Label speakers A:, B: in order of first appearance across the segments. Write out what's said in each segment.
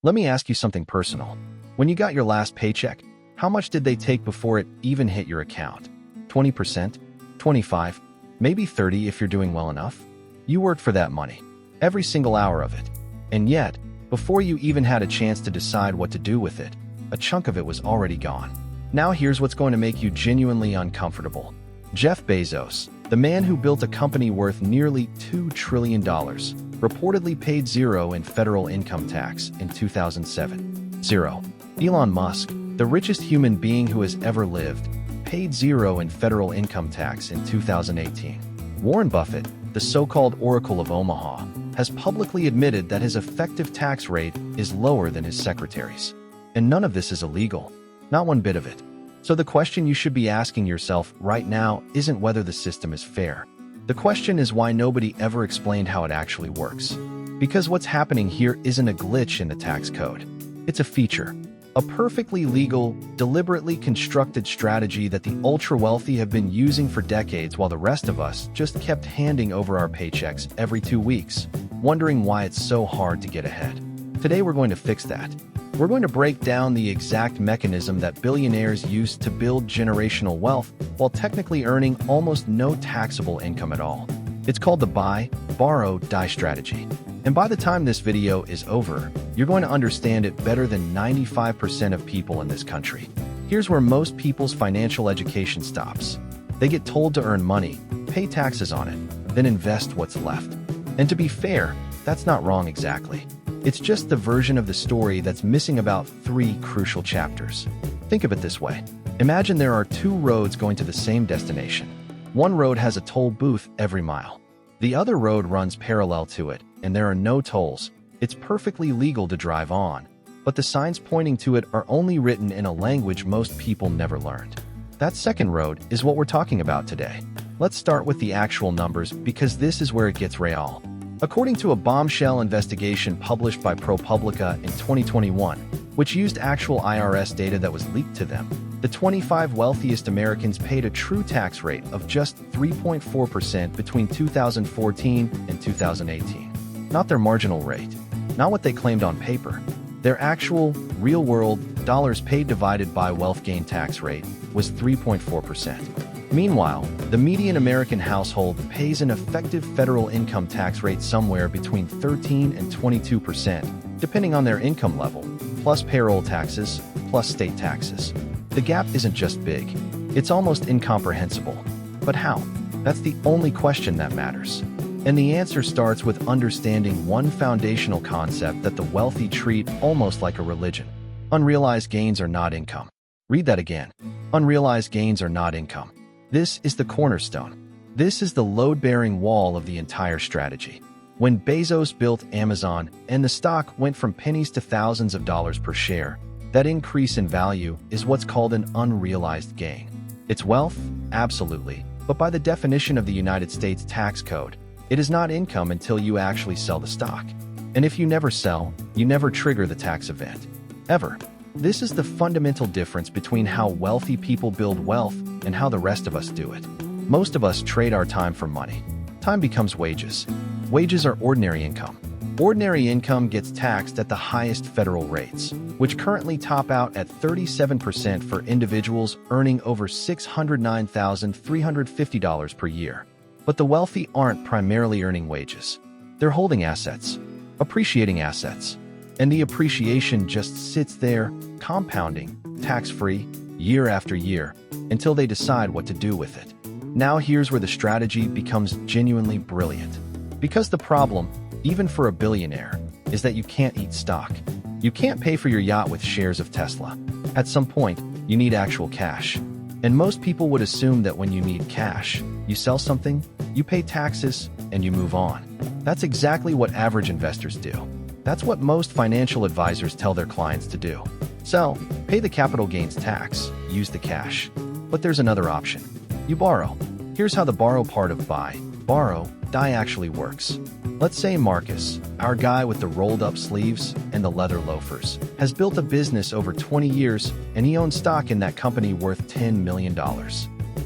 A: Let me ask you something personal. When you got your last paycheck, how much did they take before it even hit your account? 20%? 25? Maybe 30 if you're doing well enough? You worked for that money, every single hour of it. And yet, before you even had a chance to decide what to do with it, a chunk of it was already gone. Now here's what's going to make you genuinely uncomfortable. Jeff Bezos, the man who built a company worth nearly $2 trillion, reportedly paid zero in federal income tax in 2007. Zero. Elon Musk, the richest human being who has ever lived, paid zero in federal income tax in 2018. Warren Buffett, the so-called Oracle of Omaha, has publicly admitted that his effective tax rate is lower than his secretary's. And none of this is illegal. Not one bit of it. So the question you should be asking yourself right now isn't whether the system is fair. The question is why nobody ever explained how it actually works. Because what's happening here isn't a glitch in the tax code. It's a feature. A perfectly legal, deliberately constructed strategy that the ultra-wealthy have been using for decades while the rest of us just kept handing over our paychecks every 2 weeks, wondering why it's so hard to get ahead. Today we're going to fix that. We're going to break down the exact mechanism that billionaires use to build generational wealth while technically earning almost no taxable income at all. It's called the buy, borrow, die strategy. And by the time this video is over, you're going to understand it better than 95% of people in this country. Here's where most people's financial education stops. They get told to earn money, pay taxes on it, then invest what's left. And to be fair, that's not wrong exactly. It's just the version of the story that's missing about 3 crucial chapters. Think of it this way. Imagine there are 2 roads going to the same destination. One road has a toll booth every mile. The other road runs parallel to it, and there are no tolls. It's perfectly legal to drive on, but the signs pointing to it are only written in a language most people never learned. That second road is what we're talking about today. Let's start with the actual numbers because this is where it gets real. According to a bombshell investigation published by ProPublica in 2021, which used actual IRS data that was leaked to them, the 25 wealthiest Americans paid a true tax rate of just 3.4% between 2014 and 2018. Not their marginal rate, not what they claimed on paper. Their actual, real-world, dollars paid divided by wealth gain tax rate was 3.4%. Meanwhile, the median American household pays an effective federal income tax rate somewhere between 13 and 22%, depending on their income level, plus payroll taxes, plus state taxes. The gap isn't just big, it's almost incomprehensible. But how? That's the only question that matters. And the answer starts with understanding one foundational concept that the wealthy treat almost like a religion. Unrealized gains are not income. Read that again. Unrealized gains are not income. This is the cornerstone. This is the load-bearing wall of the entire strategy. When Bezos built Amazon and the stock went from pennies to thousands of dollars per share, that increase in value is what's called an unrealized gain. It's wealth? Absolutely. But by the definition of the United States tax code, it is not income until you actually sell the stock. And if you never sell, you never trigger the tax event. Ever. This is the fundamental difference between how wealthy people build wealth and how the rest of us do it. Most of us trade our time for money. Time becomes wages. Wages are ordinary income. Ordinary income gets taxed at the highest federal rates, which currently top out at 37% for individuals earning over $609,350 per year. But the wealthy aren't primarily earning wages. They're holding assets, appreciating assets. And the appreciation just sits there, compounding, tax-free, year after year, until they decide what to do with it. Now here's where the strategy becomes genuinely brilliant. Because the problem, even for a billionaire, is that you can't eat stock. You can't pay for your yacht with shares of Tesla. At some point, you need actual cash. And most people would assume that when you need cash, you sell something, you pay taxes, and you move on. That's exactly what average investors do. That's what most financial advisors tell their clients to do. Sell, pay the capital gains tax, use the cash. But there's another option. You borrow. Here's how the borrow part of buy, borrow, die actually works. Let's say Marcus, our guy with the rolled-up sleeves and the leather loafers, has built a business over 20 years and he owns stock in that company worth $10 million.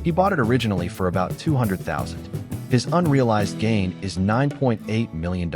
A: He bought it originally for about $200,000. His unrealized gain is $9.8 million.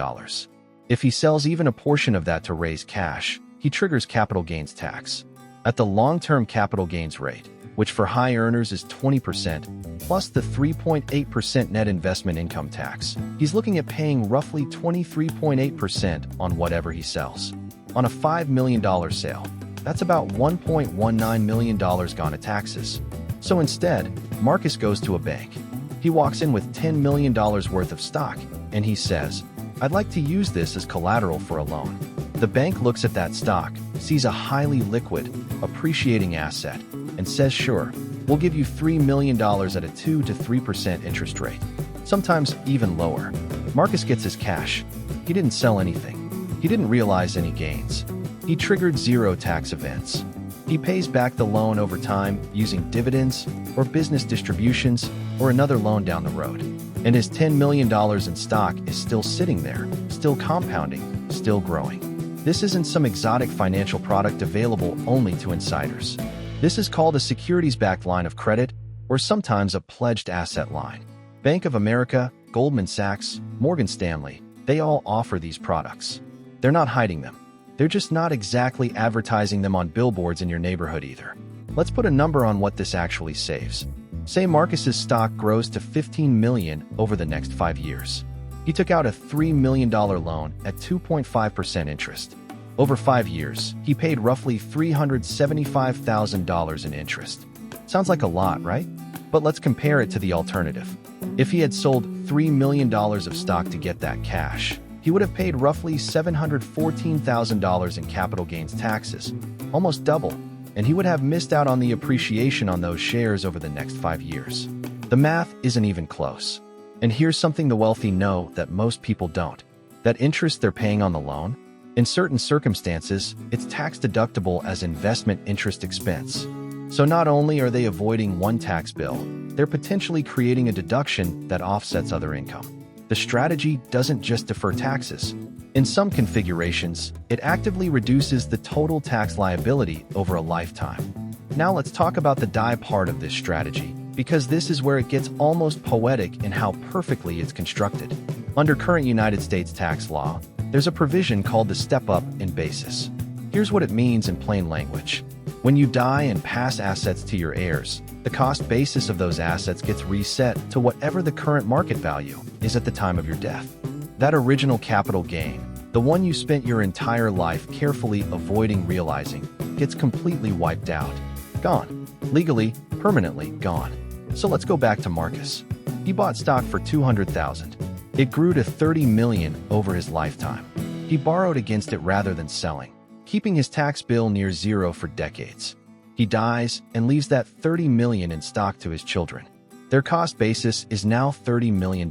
A: If he sells even a portion of that to raise cash, he triggers capital gains tax. At the long-term capital gains rate, which for high earners is 20%, plus the 3.8% net investment income tax, he's looking at paying roughly 23.8% on whatever he sells. On a $5 million sale, that's about $1.19 million gone to taxes. So instead, Marcus goes to a bank. He walks in with $10 million worth of stock, and he says, "I'd like to use this as collateral for a loan." The bank looks at that stock, sees a highly liquid, appreciating asset, and says, "Sure, we'll give you $3 million at a 2 to 3% interest rate, sometimes even lower." Marcus gets his cash. He didn't sell anything. He didn't realize any gains. He triggered zero tax events. He pays back the loan over time using dividends or business distributions or another loan down the road. And his $10 million in stock is still sitting there, still compounding, still growing. This isn't some exotic financial product available only to insiders. This is called a securities-backed line of credit, or sometimes a pledged asset line. Bank of America, Goldman Sachs, Morgan Stanley, they all offer these products. They're not hiding them. They're just not exactly advertising them on billboards in your neighborhood either. Let's put a number on what this actually saves. Say Marcus's stock grows to $15 million over the next 5 years. He took out a $3 million loan at 2.5% interest. Over 5 years, he paid roughly $375,000 in interest. Sounds like a lot, right? But let's compare it to the alternative. If he had sold $3 million of stock to get that cash, he would have paid roughly $714,000 in capital gains taxes, almost double, and he would have missed out on the appreciation on those shares over the next 5 years. The math isn't even close. And here's something the wealthy know that most people don't. That interest they're paying on the loan, in certain circumstances, it's tax deductible as investment interest expense. So not only are they avoiding one tax bill, they're potentially creating a deduction that offsets other income. The strategy doesn't just defer taxes. In some configurations, it actively reduces the total tax liability over a lifetime. Now let's talk about the die part of this strategy, because this is where it gets almost poetic in how perfectly it's constructed. Under current United States tax law, there's a provision called the step-up in basis. Here's what it means in plain language. When you die and pass assets to your heirs, the cost basis of those assets gets reset to whatever the current market value is at the time of your death. That original capital gain, the one you spent your entire life carefully avoiding realizing, gets completely wiped out. Gone. Legally, permanently gone. So let's go back to Marcus. He bought stock for $200,000. It grew to $30 million over his lifetime. He borrowed against it rather than selling, keeping his tax bill near zero for decades. He dies and leaves that $30 million in stock to his children. Their cost basis is now $30 million.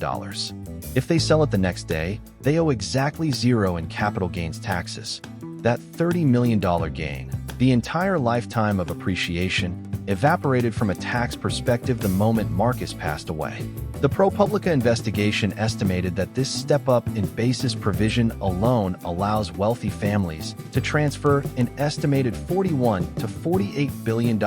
A: If they sell it the next day, they owe exactly zero in capital gains taxes. That $30 million gain, the entire lifetime of appreciation, evaporated from a tax perspective the moment Marcus passed away. The ProPublica investigation estimated that this step-up in basis provision alone allows wealthy families to transfer an estimated $41 to $48 billion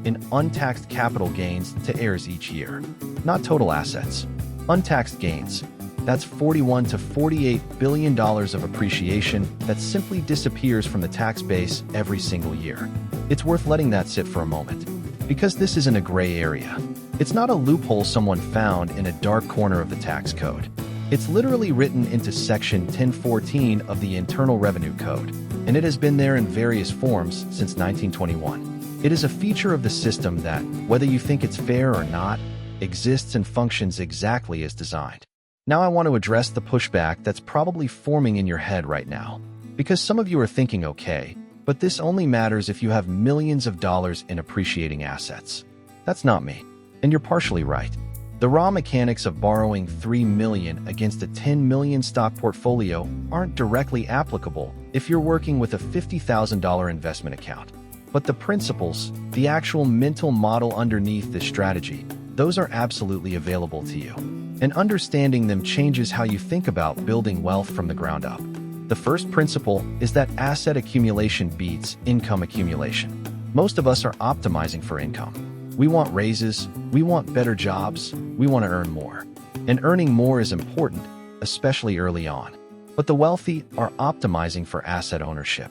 A: in untaxed capital gains to heirs each year. Not total assets. Untaxed gains. That's $41 to $48 billion of appreciation that simply disappears from the tax base every single year. It's worth letting that sit for a moment, because this isn't a gray area. It's not a loophole someone found in a dark corner of the tax code. It's literally written into Section 1014 of the Internal Revenue Code, and it has been there in various forms since 1921. It is a feature of the system that, whether you think it's fair or not, exists and functions exactly as designed. Now I want to address the pushback that's probably forming in your head right now, because some of you are thinking, okay, but this only matters if you have millions of dollars in appreciating assets. That's not me. And you're partially right. The raw mechanics of borrowing $3 million against a $10 million stock portfolio aren't directly applicable if you're working with a $50,000 investment account. But the principles, the actual mental model underneath this strategy, those are absolutely available to you. And understanding them changes how you think about building wealth from the ground up. The first principle is that asset accumulation beats income accumulation. Most of us are optimizing for income. We want raises, we want better jobs, we want to earn more. And earning more is important, especially early on. But the wealthy are optimizing for asset ownership.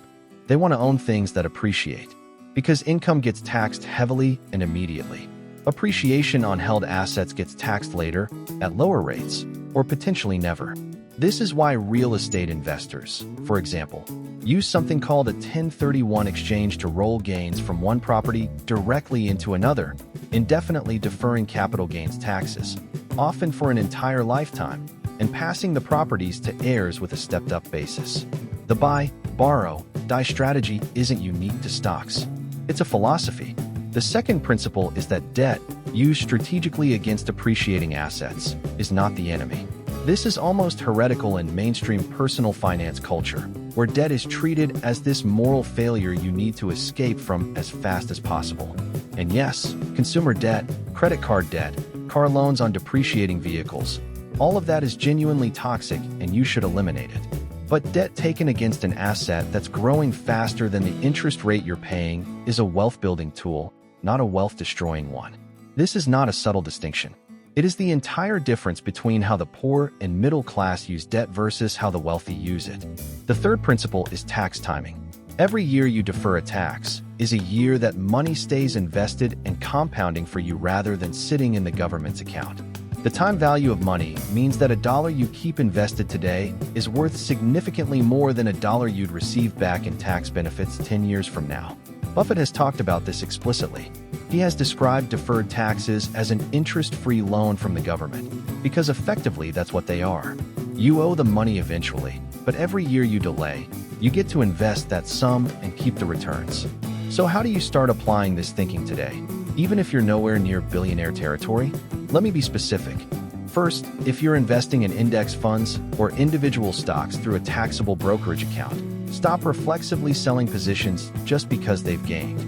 A: They want to own things that appreciate, because income gets taxed heavily and immediately. Appreciation on held assets gets taxed later, at lower rates, or potentially never. This is why real estate investors, for example, use something called a 1031 exchange to roll gains from one property directly into another, indefinitely deferring capital gains taxes, often for an entire lifetime, and passing the properties to heirs with a stepped-up basis. The buy, borrow, die strategy isn't unique to stocks. It's a philosophy. The second principle is that debt, used strategically against appreciating assets, is not the enemy. This is almost heretical in mainstream personal finance culture, where debt is treated as this moral failure you need to escape from as fast as possible. And yes, consumer debt, credit card debt, car loans on depreciating vehicles, all of that is genuinely toxic and you should eliminate it. But debt taken against an asset that's growing faster than the interest rate you're paying is a wealth-building tool, not a wealth-destroying one. This is not a subtle distinction. It is the entire difference between how the poor and middle class use debt versus how the wealthy use it. The third principle is tax timing. Every year you defer a tax is a year that money stays invested and compounding for you rather than sitting in the government's account. The time value of money means that a dollar you keep invested today is worth significantly more than a dollar you'd receive back in tax benefits 10 years from now. Buffett has talked about this explicitly. He has described deferred taxes as an interest-free loan from the government, because effectively that's what they are. You owe the money eventually, but every year you delay, you get to invest that sum and keep the returns. So how do you start applying this thinking today, even if you're nowhere near billionaire territory? Let me be specific. First, if you're investing in index funds or individual stocks through a taxable brokerage account, stop reflexively selling positions just because they've gained.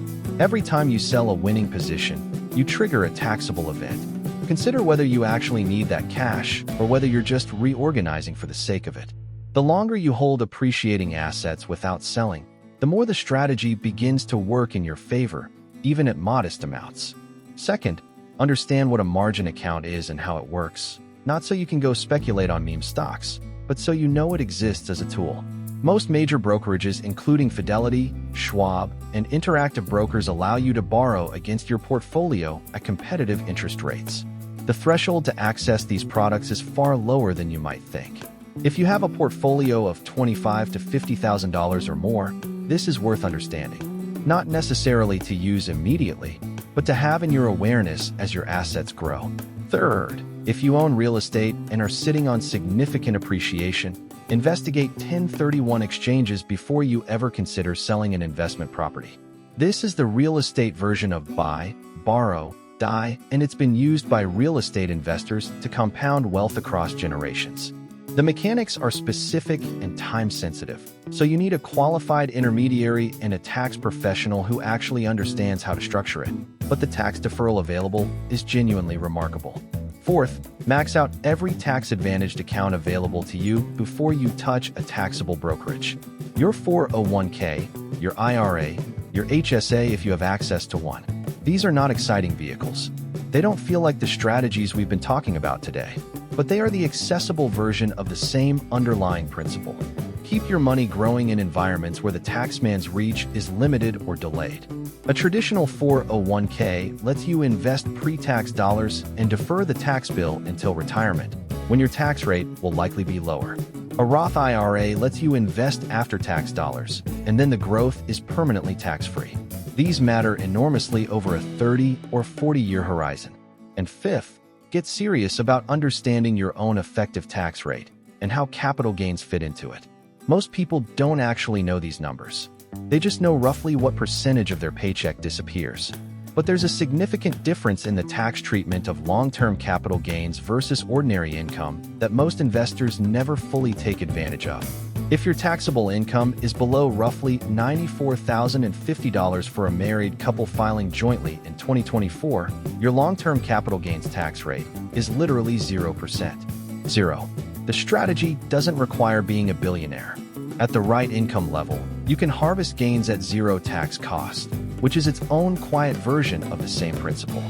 A: Every time you sell a winning position, you trigger a taxable event. Consider whether you actually need that cash or whether you're just reorganizing for the sake of it. The longer you hold appreciating assets without selling, the more the strategy begins to work in your favor, even at modest amounts. Second, understand what a margin account is and how it works, not so you can go speculate on meme stocks, but so you know it exists as a tool. Most major brokerages, including Fidelity, Schwab, and Interactive Brokers, allow you to borrow against your portfolio at competitive interest rates. The threshold to access these products is far lower than you might think. If you have a portfolio of $25,000 to $50,000 or more, this is worth understanding. Not necessarily to use immediately, but to have in your awareness as your assets grow. Third, if you own real estate and are sitting on significant appreciation, investigate 1031 exchanges before you ever consider selling an investment property. This is the real estate version of buy, borrow, die, and it's been used by real estate investors to compound wealth across generations. The mechanics are specific and time-sensitive, so you need a qualified intermediary and a tax professional who actually understands how to structure it. But the tax deferral available is genuinely remarkable. Fourth, max out every tax-advantaged account available to you before you touch a taxable brokerage. Your 401k, your IRA, your HSA if you have access to one. These are not exciting vehicles. They don't feel like the strategies we've been talking about today, but they are the accessible version of the same underlying principle. Keep your money growing in environments where the taxman's reach is limited or delayed. A traditional 401k lets you invest pre-tax dollars and defer the tax bill until retirement, when your tax rate will likely be lower. A Roth IRA lets you invest after-tax dollars, and then the growth is permanently tax-free. These matter enormously over a 30 or 40-year horizon. And fifth, get serious about understanding your own effective tax rate and how capital gains fit into it. Most people don't actually know these numbers. They just know roughly what percentage of their paycheck disappears. But there's a significant difference in the tax treatment of long-term capital gains versus ordinary income that most investors never fully take advantage of. If your taxable income is below roughly $94,050 for a married couple filing jointly in 2024, your long-term capital gains tax rate is literally 0%. Zero. The strategy doesn't require being a billionaire. At the right income level, you can harvest gains at zero tax cost, which is its own quiet version of the same principle.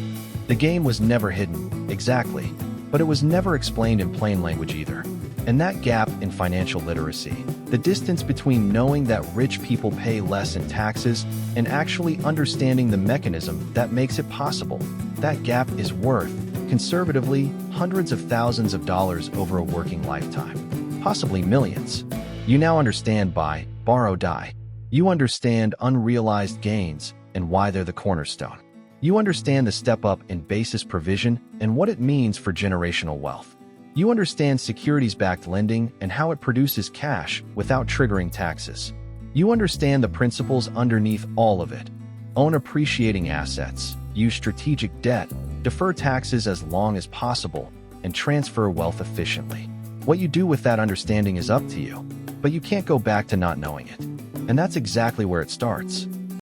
A: The game was never hidden, exactly, but it was never explained in plain language either. And that gap in financial literacy The distance between knowing that rich people pay less in taxes and actually understanding the mechanism that makes it possible. That gap is worth, conservatively, hundreds of thousands of dollars over a working lifetime, possibly millions. You now understand buy, borrow, die. You understand unrealized gains and why they're the cornerstone. You understand the step up in basis provision and what it means for generational wealth. You understand securities-backed lending and how it produces cash without triggering taxes. You understand the principles underneath all of it. Own appreciating assets, use strategic debt, defer taxes as long as possible, and transfer wealth efficiently. What you do with that understanding is up to you, but you can't go back to not knowing it. And that's exactly where it starts.